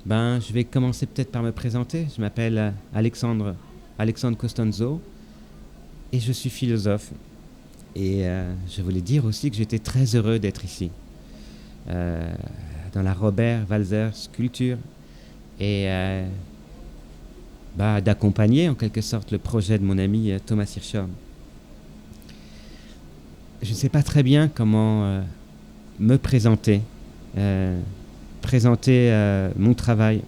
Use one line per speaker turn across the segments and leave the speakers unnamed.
Je vais commencer peut-être par me présenter. Je m'appelle Alexandre Costanzo et je suis philosophe. Et je voulais dire aussi que j'étais très heureux d'être ici, dans la Robert Walser Sculpture, et d'accompagner en quelque sorte le projet de mon ami Thomas Hirschhorn. Je ne sais pas très bien comment me présenter, mon travail.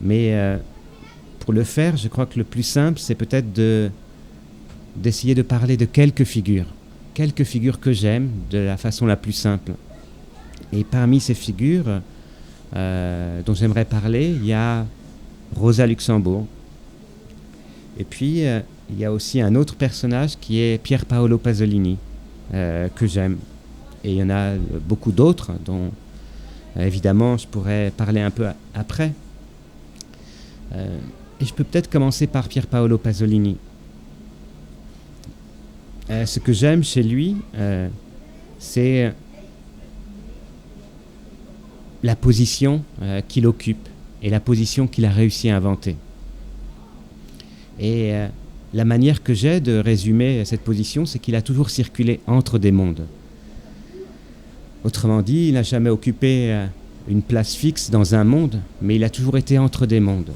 Mais pour le faire, je crois que le plus simple, c'est peut-être d'essayer de parler de quelques figures que j'aime de la façon la plus simple. Et parmi ces figures dont j'aimerais parler, il y a Rosa Luxemburg. Et puis, il y a aussi un autre personnage qui est Pier Paolo Pasolini, que j'aime. Et il y en a beaucoup d'autres dont, évidemment, je pourrais parler un peu après. Et je peux peut-être commencer par Pier Paolo Pasolini. Ce que j'aime chez lui, c'est la position qu'il occupe et la position qu'il a réussi à inventer. Et la manière que j'ai de résumer cette position, c'est qu'il a toujours circulé entre des mondes. Autrement dit, il n'a jamais occupé une place fixe dans un monde, mais il a toujours été entre des mondes.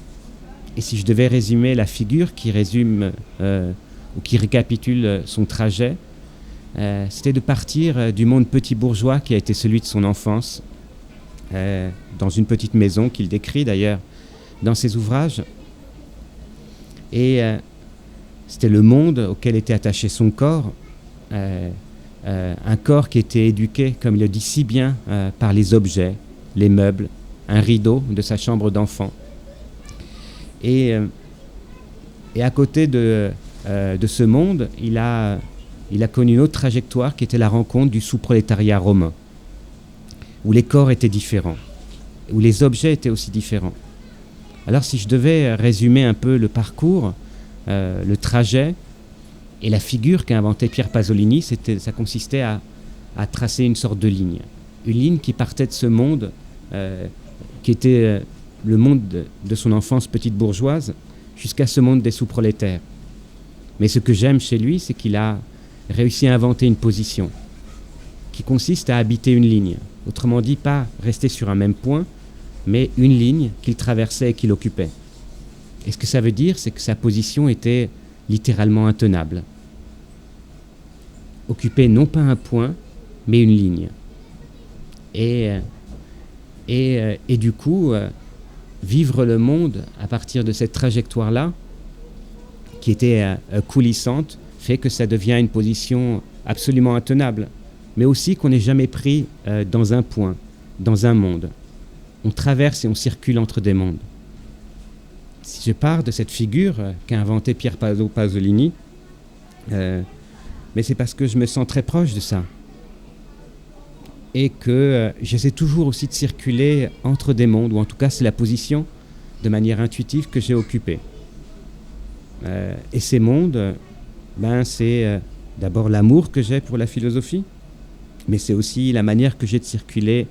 Et si je devais résumer la figure qui résume ou qui récapitule son trajet, c'était de partir du monde petit bourgeois qui a été celui de son enfance, dans une petite maison qu'il décrit d'ailleurs dans ses ouvrages. Et c'était le monde auquel était attaché son corps, un corps qui était éduqué, comme il le dit si bien, par les objets, les meubles, un rideau de sa chambre d'enfant. Et à côté de ce monde, il a connu une autre trajectoire qui était la rencontre du sous-prolétariat romain, où les corps étaient différents, où les objets étaient aussi différents. Alors si je devais résumer un peu le parcours, le trajet et la figure qu'a inventée Pier Pasolini, ça consistait à tracer une sorte de ligne. Une ligne qui partait de ce monde, qui était le monde de son enfance petite bourgeoise, jusqu'à ce monde des sous-prolétaires. Mais ce que j'aime chez lui, c'est qu'il a réussi à inventer une position qui consiste à habiter une ligne. Autrement dit, pas rester sur un même point, mais une ligne qu'il traversait et qu'il occupait. Et ce que ça veut dire, c'est que sa position était littéralement intenable. Occuper non pas un point, mais une ligne. Et du coup, vivre le monde à partir de cette trajectoire-là, qui était coulissante, fait que ça devient une position absolument intenable. Mais aussi qu'on n'est jamais pris dans un point, dans un monde. On traverse et on circule entre des mondes. Si je pars de cette figure qu'a inventée Pier Paolo Pasolini, mais c'est parce que je me sens très proche de ça. Et que j'essaie toujours aussi de circuler entre des mondes, ou en tout cas c'est la position de manière intuitive que j'ai occupée. Et ces mondes, c'est d'abord l'amour que j'ai pour la philosophie, mais c'est aussi la manière que j'ai de circuler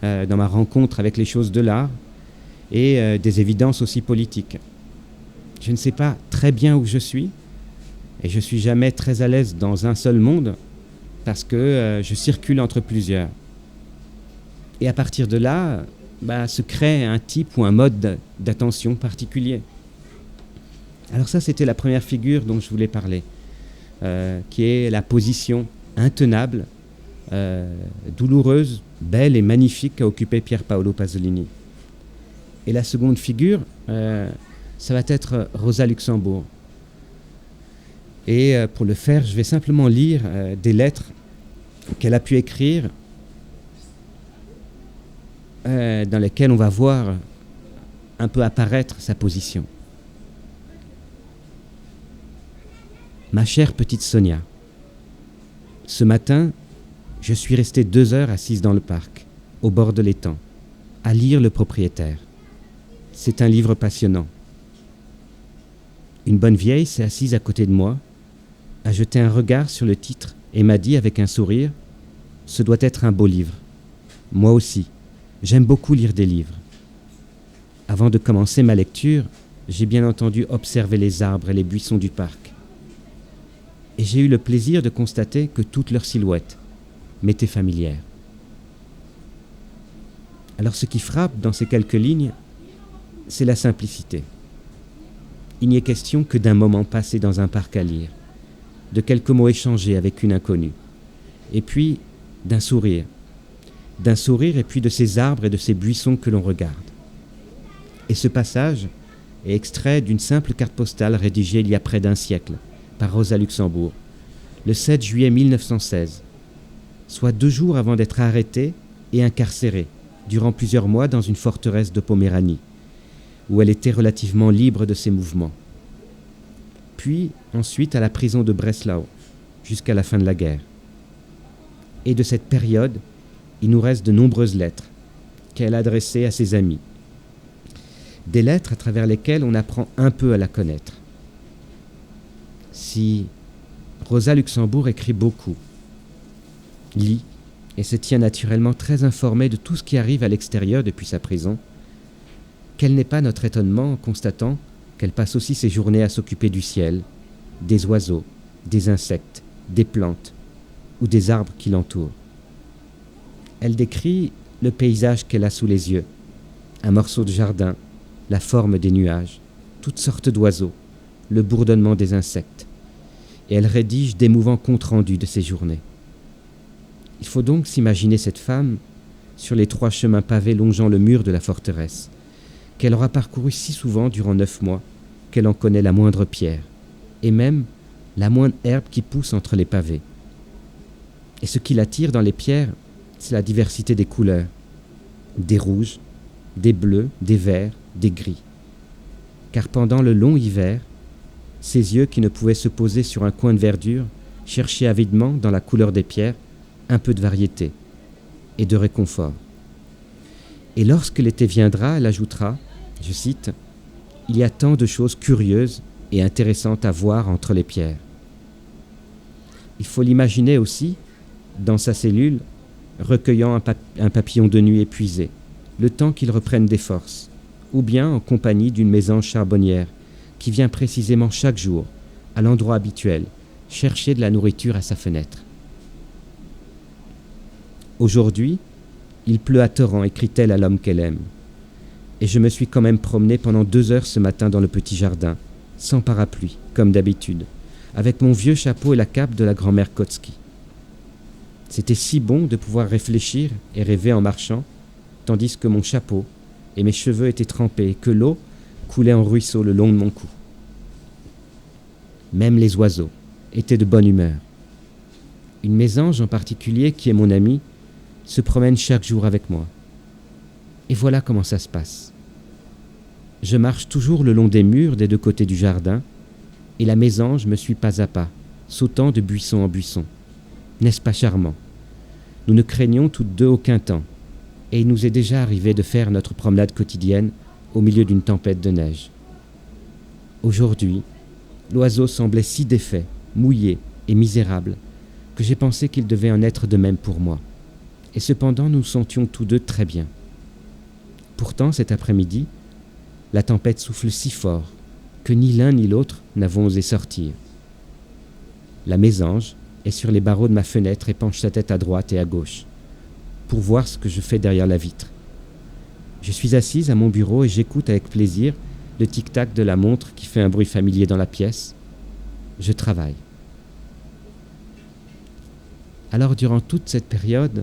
dans ma rencontre avec les choses de l'art et des évidences aussi politiques. Je ne sais pas très bien où je suis, et je ne suis jamais très à l'aise dans un seul monde, parce que je circule entre plusieurs. Et à partir de là, se crée un type ou un mode d'attention particulier. Alors ça, c'était la première figure dont je voulais parler, qui est la position intenable, douloureuse, belle et magnifique qu'a occupé Pier Paolo Pasolini. Et la seconde figure, ça va être Rosa Luxemburg. Et pour le faire, je vais simplement lire des lettres qu'elle a pu écrire, dans lesquelles on va voir un peu apparaître sa position. Ma chère petite Sonia, ce matin, je suis restée 2 heures assise dans le parc, au bord de l'étang, à lire Le Propriétaire. C'est un livre passionnant. Une bonne vieille s'est assise à côté de moi, a jeté un regard sur le titre et m'a dit avec un sourire « Ce doit être un beau livre. Moi aussi, j'aime beaucoup lire des livres. Avant de commencer ma lecture, j'ai bien entendu observé les arbres et les buissons du parc. Et j'ai eu le plaisir de constater que toute leur silhouette m'était familière. Alors ce qui frappe dans ces quelques lignes, c'est la simplicité. Il n'y est question que d'un moment passé dans un parc à lire, de quelques mots échangés avec une inconnue, et puis d'un sourire et puis de ces arbres et de ces buissons que l'on regarde. Et ce passage est extrait d'une simple carte postale rédigée il y a près d'un siècle par Rosa Luxembourg, le 7 juillet 1916, soit 2 jours avant d'être arrêtée et incarcérée durant plusieurs mois dans une forteresse de Poméranie, où elle était relativement libre de ses mouvements. Puis ensuite à la prison de Breslau, jusqu'à la fin de la guerre. Et de cette période, il nous reste de nombreuses lettres qu'elle adressait à ses amis. Des lettres à travers lesquelles on apprend un peu à la connaître. Si Rosa Luxembourg écrit beaucoup, lit et se tient naturellement très informée de tout ce qui arrive à l'extérieur depuis sa prison, quel n'est pas notre étonnement en constatant qu'elle passe aussi ses journées à s'occuper du ciel, des oiseaux, des insectes, des plantes ou des arbres qui l'entourent. Elle décrit le paysage qu'elle a sous les yeux, un morceau de jardin, la forme des nuages, toutes sortes d'oiseaux, le bourdonnement des insectes. Et elle rédige d'émouvants comptes rendus de ses journées. Il faut donc s'imaginer cette femme sur les 3 chemins pavés longeant le mur de la forteresse, qu'elle aura parcouru si souvent durant 9 mois qu'elle en connaît la moindre pierre, et même la moindre herbe qui pousse entre les pavés. Et ce qui l'attire dans les pierres, c'est la diversité des couleurs, des rouges, des bleus, des verts, des gris. Car pendant le long hiver, ses yeux qui ne pouvaient se poser sur un coin de verdure cherchaient avidement dans la couleur des pierres un peu de variété et de réconfort. Et lorsque l'été viendra, elle ajoutera, je cite, « Il y a tant de choses curieuses et intéressantes à voir entre les pierres. » Il faut l'imaginer aussi, dans sa cellule, recueillant un papillon de nuit épuisé, le temps qu'il reprenne des forces, ou bien en compagnie d'une mésange charbonnière qui vient précisément chaque jour, à l'endroit habituel, chercher de la nourriture à sa fenêtre. Aujourd'hui, il pleut à torrents, écrit-elle à l'homme qu'elle aime. Et je me suis quand même promenée pendant 2 heures ce matin dans le petit jardin, sans parapluie, comme d'habitude, avec mon vieux chapeau et la cape de la grand-mère Kotsky. C'était si bon de pouvoir réfléchir et rêver en marchant, tandis que mon chapeau et mes cheveux étaient trempés et que l'eau coulait en ruisseau le long de mon cou. Même les oiseaux étaient de bonne humeur. Une mésange en particulier, qui est mon amie, se promène chaque jour avec moi. Et voilà comment ça se passe. Je marche toujours le long des murs des 2 côtés du jardin, et la mésange me suit pas à pas, sautant de buisson en buisson. N'est-ce pas charmant? Nous ne craignons toutes 2 aucun temps, et il nous est déjà arrivé de faire notre promenade quotidienne au milieu d'une tempête de neige. Aujourd'hui, l'oiseau semblait si défait, mouillé et misérable, que j'ai pensé qu'il devait en être de même pour moi. Et cependant, nous sentions tous 2 très bien. Pourtant, cet après-midi, la tempête souffle si fort que ni l'un ni l'autre n'avons osé sortir. La mésange est sur les barreaux de ma fenêtre et penche sa tête à droite et à gauche pour voir ce que je fais derrière la vitre. Je suis assise à mon bureau et j'écoute avec plaisir le tic-tac de la montre qui fait un bruit familier dans la pièce. Je travaille. Alors, durant toute cette période,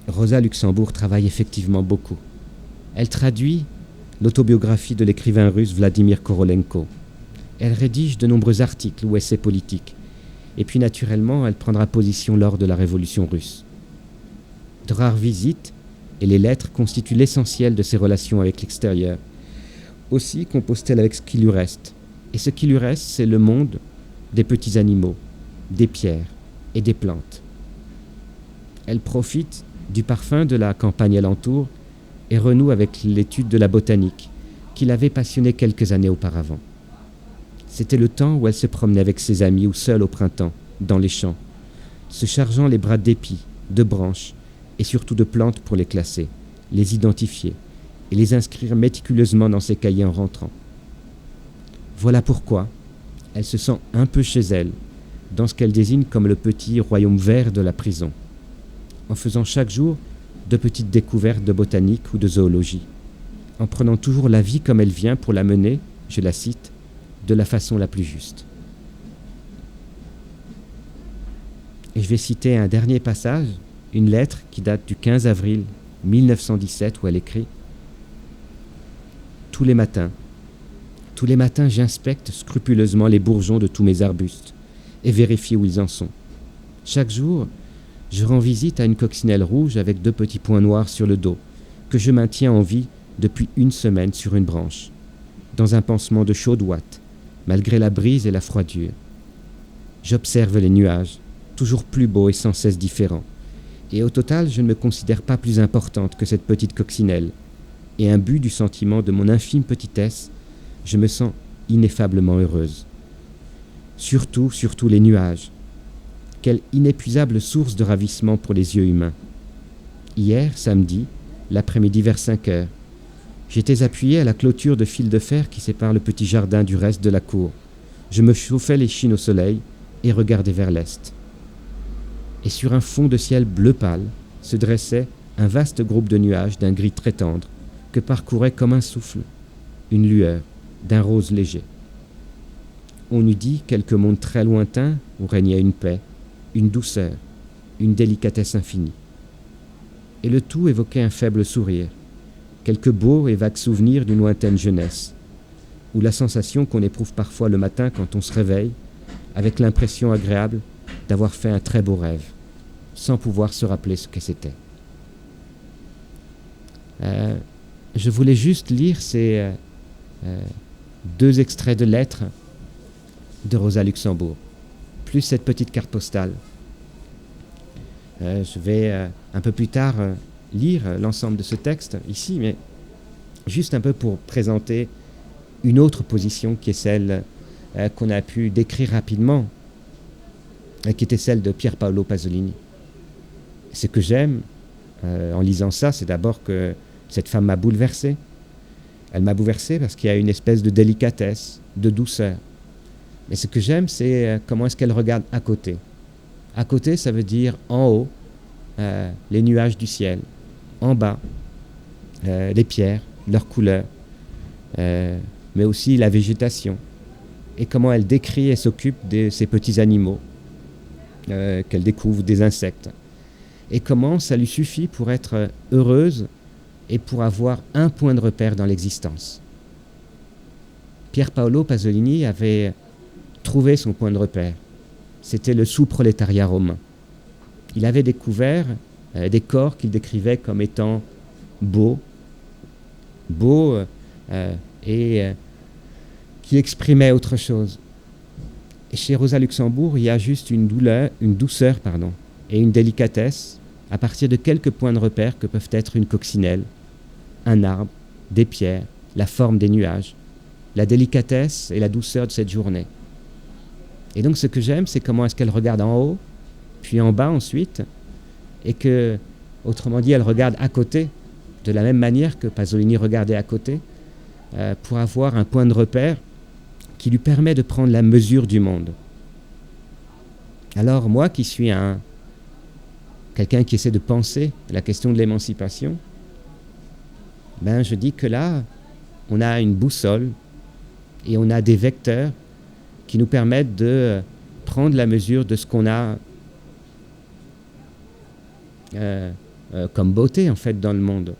Rosa Luxembourg travaille effectivement beaucoup. Elle traduit l'autobiographie de l'écrivain russe Vladimir Korolenko. Elle rédige de nombreux articles ou essais politiques. Et puis naturellement, elle prendra position lors de la Révolution russe. De rares visites et les lettres constituent l'essentiel de ses relations avec l'extérieur. Aussi compose-t-elle avec ce qui lui reste. Et ce qui lui reste, c'est le monde des petits animaux, des pierres et des plantes. Elle profite du parfum de la campagne alentour et renoue avec l'étude de la botanique qui l'avait passionnée quelques années auparavant. C'était le temps où elle se promenait avec ses amis ou seule au printemps, dans les champs, se chargeant les bras d'épis, de branches et surtout de plantes pour les classer, les identifier et les inscrire méticuleusement dans ses cahiers en rentrant. Voilà pourquoi elle se sent un peu chez elle, dans ce qu'elle désigne comme le petit royaume vert de la prison, en faisant chaque jour de petites découvertes de botanique ou de zoologie, en prenant toujours la vie comme elle vient pour la mener, je la cite, de la façon la plus juste. Et je vais citer un dernier passage, une lettre qui date du 15 avril 1917 où elle écrit « Tous les matins, j'inspecte scrupuleusement les bourgeons de tous mes arbustes et vérifie où ils en sont. Chaque jour, je rends visite à une coccinelle rouge avec 2 petits points noirs sur le dos que je maintiens en vie depuis 1 semaine sur une branche, dans un pansement de chaude ouate, malgré la brise et la froidure. J'observe les nuages, toujours plus beaux et sans cesse différents, et au total, je ne me considère pas plus importante que cette petite coccinelle, et imbue du sentiment de mon infime petitesse, je me sens ineffablement heureuse. Surtout les nuages. Quelle inépuisable source de ravissement pour les yeux humains. Hier, samedi, l'après-midi vers 5 heures, j'étais appuyé à la clôture de fil de fer qui sépare le petit jardin du reste de la cour. Je me chauffais l'échine au soleil et regardais vers l'est. Et sur un fond de ciel bleu pâle se dressait un vaste groupe de nuages d'un gris très tendre que parcourait comme un souffle une lueur d'un rose léger. On eût dit quelque monde très lointain où régnait une paix, une douceur, une délicatesse infinie. Et le tout évoquait un faible sourire, quelques beaux et vagues souvenirs d'une lointaine jeunesse, ou la sensation qu'on éprouve parfois le matin quand on se réveille, avec l'impression agréable d'avoir fait un très beau rêve, sans pouvoir se rappeler ce que c'était. Je voulais juste lire ces 2 extraits de lettres de Rosa Luxembourg, plus cette petite carte postale. Je vais un peu plus tard lire l'ensemble de ce texte ici, mais juste un peu pour présenter une autre position qui est celle qu'on a pu décrire rapidement, qui était celle de Pier Paolo Pasolini. Ce que j'aime en lisant ça, c'est d'abord que cette femme m'a bouleversé. Elle m'a bouleversé parce qu'il y a une espèce de délicatesse, de douceur. Mais ce que j'aime, c'est comment est-ce qu'elle regarde à côté. À côté, ça veut dire en haut, les nuages du ciel. En bas, les pierres, leurs couleurs, mais aussi la végétation. Et comment elle décrit et s'occupe de ces petits animaux qu'elle découvre, des insectes. Et comment ça lui suffit pour être heureuse et pour avoir un point de repère dans l'existence. Pier Paolo Pasolini avait trouvé son point de repère. C'était le sous-prolétariat romain. Il avait découvert des corps qu'il décrivait comme étant beaux et qui exprimaient autre chose. Et chez Rosa Luxembourg, il y a juste une douceur et une délicatesse à partir de quelques points de repère que peuvent être une coccinelle, un arbre, des pierres, la forme des nuages, la délicatesse et la douceur de cette journée. Et donc ce que j'aime, c'est comment est-ce qu'elle regarde en haut, puis en bas ensuite, et que, autrement dit, elle regarde à côté, de la même manière que Pasolini regardait à côté, pour avoir un point de repère qui lui permet de prendre la mesure du monde. Alors moi qui suis quelqu'un qui essaie de penser la question de l'émancipation, je dis que là, on a une boussole et on a des vecteurs qui nous permettent de prendre la mesure de ce qu'on a comme beauté en fait dans le monde.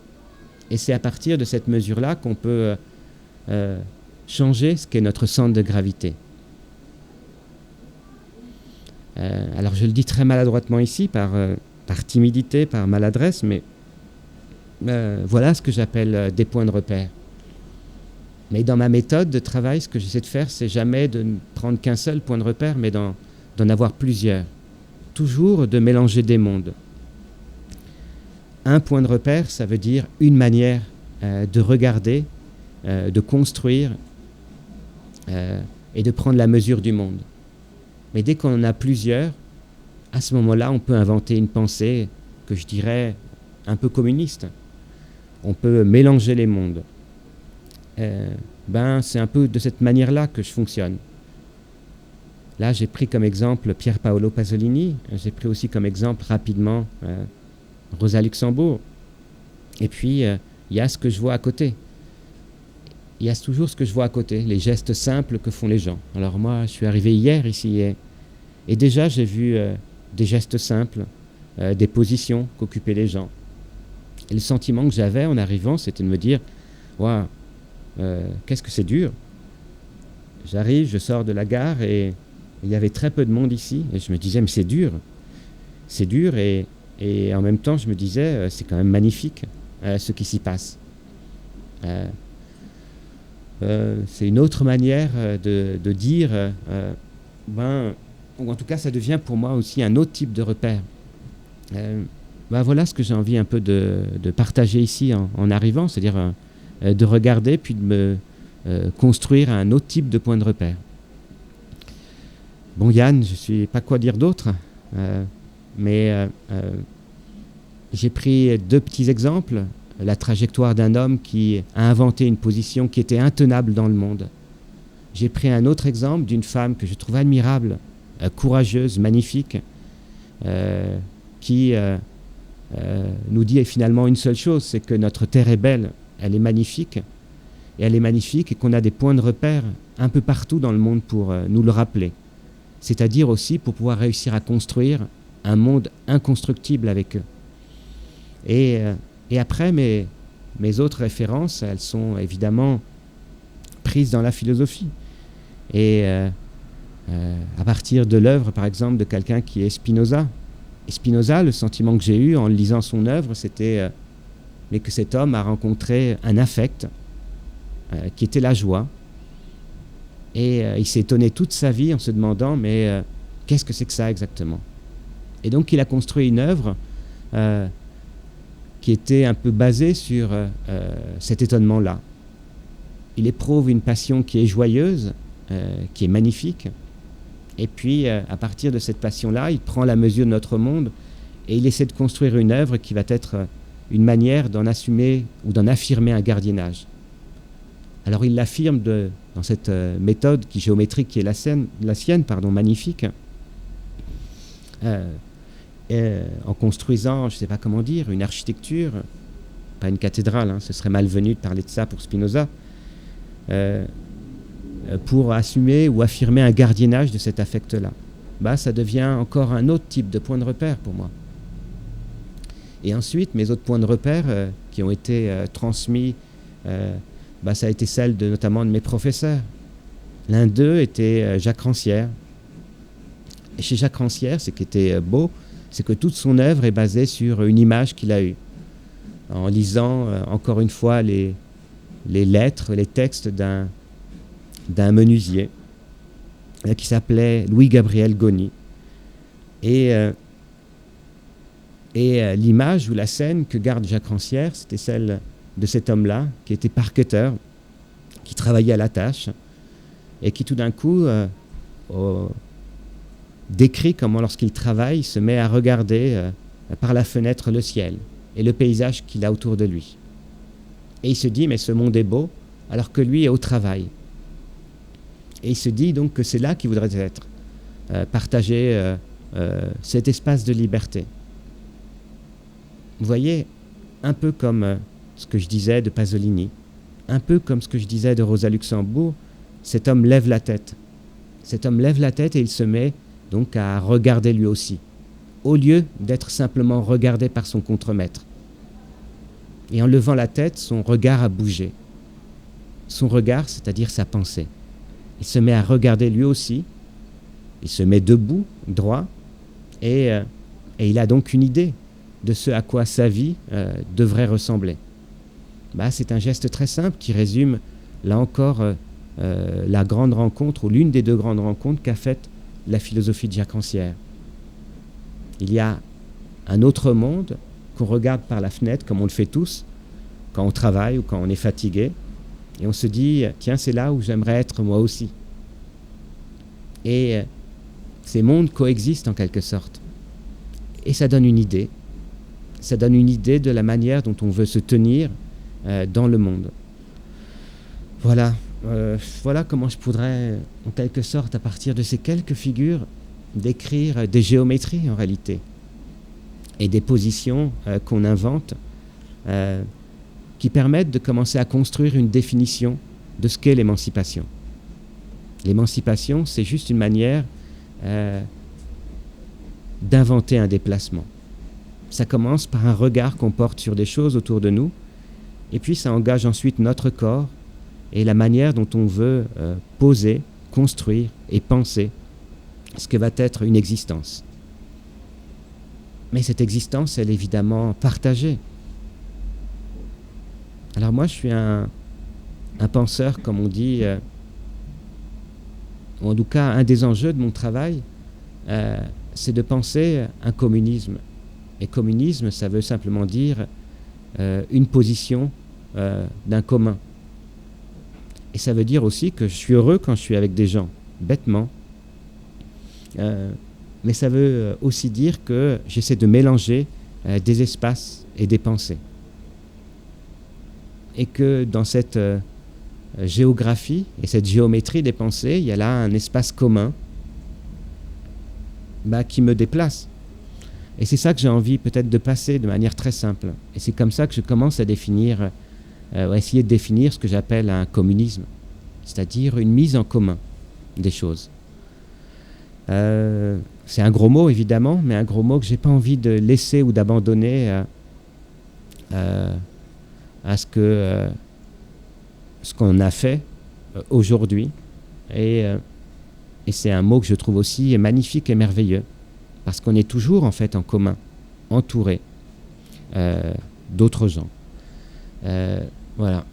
Et c'est à partir de cette mesure-là qu'on peut changer ce qu'est notre centre de gravité. Alors je le dis très maladroitement ici, par timidité, par maladresse, mais voilà ce que j'appelle des points de repère. Mais dans ma méthode de travail, ce que j'essaie de faire, c'est jamais de ne prendre qu'un seul point de repère, mais d'en avoir plusieurs. Toujours de mélanger des mondes. Un point de repère, ça veut dire une manière de regarder, de construire et de prendre la mesure du monde. Mais dès qu'on en a plusieurs, à ce moment-là, on peut inventer une pensée que je dirais un peu communiste. on peut mélanger les mondes. C'est un peu de cette manière-là que je fonctionne. Là, j'ai pris comme exemple Pier Paolo Pasolini, j'ai pris aussi comme exemple rapidement Rosa Luxembourg. Et puis, il y a ce que je vois à côté. Il y a toujours ce que je vois à côté, les gestes simples que font les gens. Alors moi, je suis arrivé hier ici et déjà j'ai vu des gestes simples, des positions qu'occupaient les gens. Et le sentiment que j'avais en arrivant, c'était de me dire « Waouh, qu'est-ce que c'est dur !» J'arrive, je sors de la gare et il y avait très peu de monde ici. Et je me disais « Mais c'est dur !» C'est dur et en même temps, je me disais « C'est quand même magnifique ce qui s'y passe. » c'est une autre manière de dire, ou en tout cas ça devient pour moi aussi un autre type de repère. Voilà ce que j'ai envie un peu de partager ici en arrivant, c'est-à-dire de regarder puis de me construire un autre type de point de repère. Bon Yann, je ne sais pas quoi dire d'autre, mais j'ai pris 2 petits exemples. La trajectoire d'un homme qui a inventé une position qui était intenable dans le monde. J'ai pris un autre exemple d'une femme que je trouve admirable, courageuse, magnifique, qui nous dit finalement une seule chose, c'est que notre terre est belle, elle est magnifique, et qu'on a des points de repère un peu partout dans le monde pour nous le rappeler. C'est-à-dire aussi pour pouvoir réussir à construire un monde inconstructible avec eux. Et après, mes autres références, elles sont évidemment prises dans la philosophie. Et à partir de l'œuvre, par exemple, de quelqu'un qui est Spinoza. Et Spinoza, le sentiment que j'ai eu en lisant son œuvre, c'était mais que cet homme a rencontré un affect qui était la joie. Et il s'est étonné toute sa vie en se demandant, mais qu'est-ce que c'est que ça exactement ? Et donc il a construit une œuvre qui était un peu basée sur cet étonnement-là. Il éprouve une passion qui est joyeuse, qui est magnifique, et puis à partir de cette passion-là, il prend la mesure de notre monde et il essaie de construire une œuvre qui va être une manière d'en assumer ou d'en affirmer un gardiennage. Alors il l'affirme dans cette méthode géométrique qui est la sienne, magnifique, en construisant, je ne sais pas comment dire, une architecture, pas une cathédrale, ce serait malvenu de parler de ça pour Spinoza, pour assumer ou affirmer un gardiennage de cet affect-là. Ça devient encore un autre type de point de repère pour moi. Et ensuite, mes autres points de repère qui ont été transmis, ça a été celle notamment de mes professeurs. L'un d'eux était Jacques Rancière. Et chez Jacques Rancière, ce qui était beau, c'est que toute son œuvre est basée sur une image qu'il a eue. En lisant encore une fois les lettres, les textes d'un menuisier qui s'appelait Louis-Gabriel Goni. Et l'image ou la scène que garde Jacques Rancière, c'était celle de cet homme-là, qui était parqueteur, qui travaillait à la tâche, et qui tout d'un coup décrit comment lorsqu'il travaille, il se met à regarder par la fenêtre le ciel et le paysage qu'il a autour de lui. Et il se dit, mais ce monde est beau, alors que lui est au travail. Et il se dit donc que c'est là qu'il voudrait être, partager cet espace de liberté. Vous voyez, un peu comme ce que je disais de Pasolini, un peu comme ce que je disais de Rosa Luxembourg, cet homme lève la tête. Cet homme lève la tête et il se met donc à regarder lui aussi, au lieu d'être simplement regardé par son contremaître. Et en levant la tête, son regard a bougé. Son regard, c'est-à-dire sa pensée. Il se met à regarder lui aussi, il se met debout, droit, et il a donc une idée de ce à quoi sa vie devrait ressembler. C'est un geste très simple qui résume, là encore, la grande rencontre, ou l'une des 2 grandes rencontres qu'a faite la philosophie de Jacques Rancière. Il y a un autre monde qu'on regarde par la fenêtre, comme on le fait tous, quand on travaille ou quand on est fatigué, et on se dit, tiens, c'est là où j'aimerais être moi aussi. Et ces mondes coexistent en quelque sorte. Et ça donne une idée. Ça donne une idée de la manière dont on veut se tenir dans le monde. Voilà, voilà comment je pourrais, en quelque sorte, à partir de ces quelques figures, décrire des géométries en réalité, et des positions qu'on invente, qui permettent de commencer à construire une définition de ce qu'est l'émancipation. L'émancipation, c'est juste une manière d'inventer un déplacement. Ça commence par un regard qu'on porte sur des choses autour de nous, et puis ça engage ensuite notre corps et la manière dont on veut poser, construire et penser ce que va être une existence. Mais cette existence, elle est évidemment partagée. Alors moi, je suis un penseur, comme on dit, en tout cas, un des enjeux de mon travail, c'est de penser un communisme. Et communisme, ça veut simplement dire une position d'un commun. Et ça veut dire aussi que je suis heureux quand je suis avec des gens, bêtement. Mais ça veut aussi dire que j'essaie de mélanger des espaces et des pensées. Et que dans cette géographie et cette géométrie des pensées, il y a là un espace commun qui me déplace. Et c'est ça que j'ai envie peut-être de passer de manière très simple. Et c'est comme ça que je commence à définir, à essayer de définir ce que j'appelle un communisme, c'est-à-dire une mise en commun des choses. C'est un gros mot évidemment, mais un gros mot que j'ai pas envie de laisser ou d'abandonner à ce qu'on a fait aujourd'hui. Et c'est un mot que je trouve aussi magnifique et merveilleux, parce qu'on est toujours en fait en commun, entouré d'autres gens. Voilà.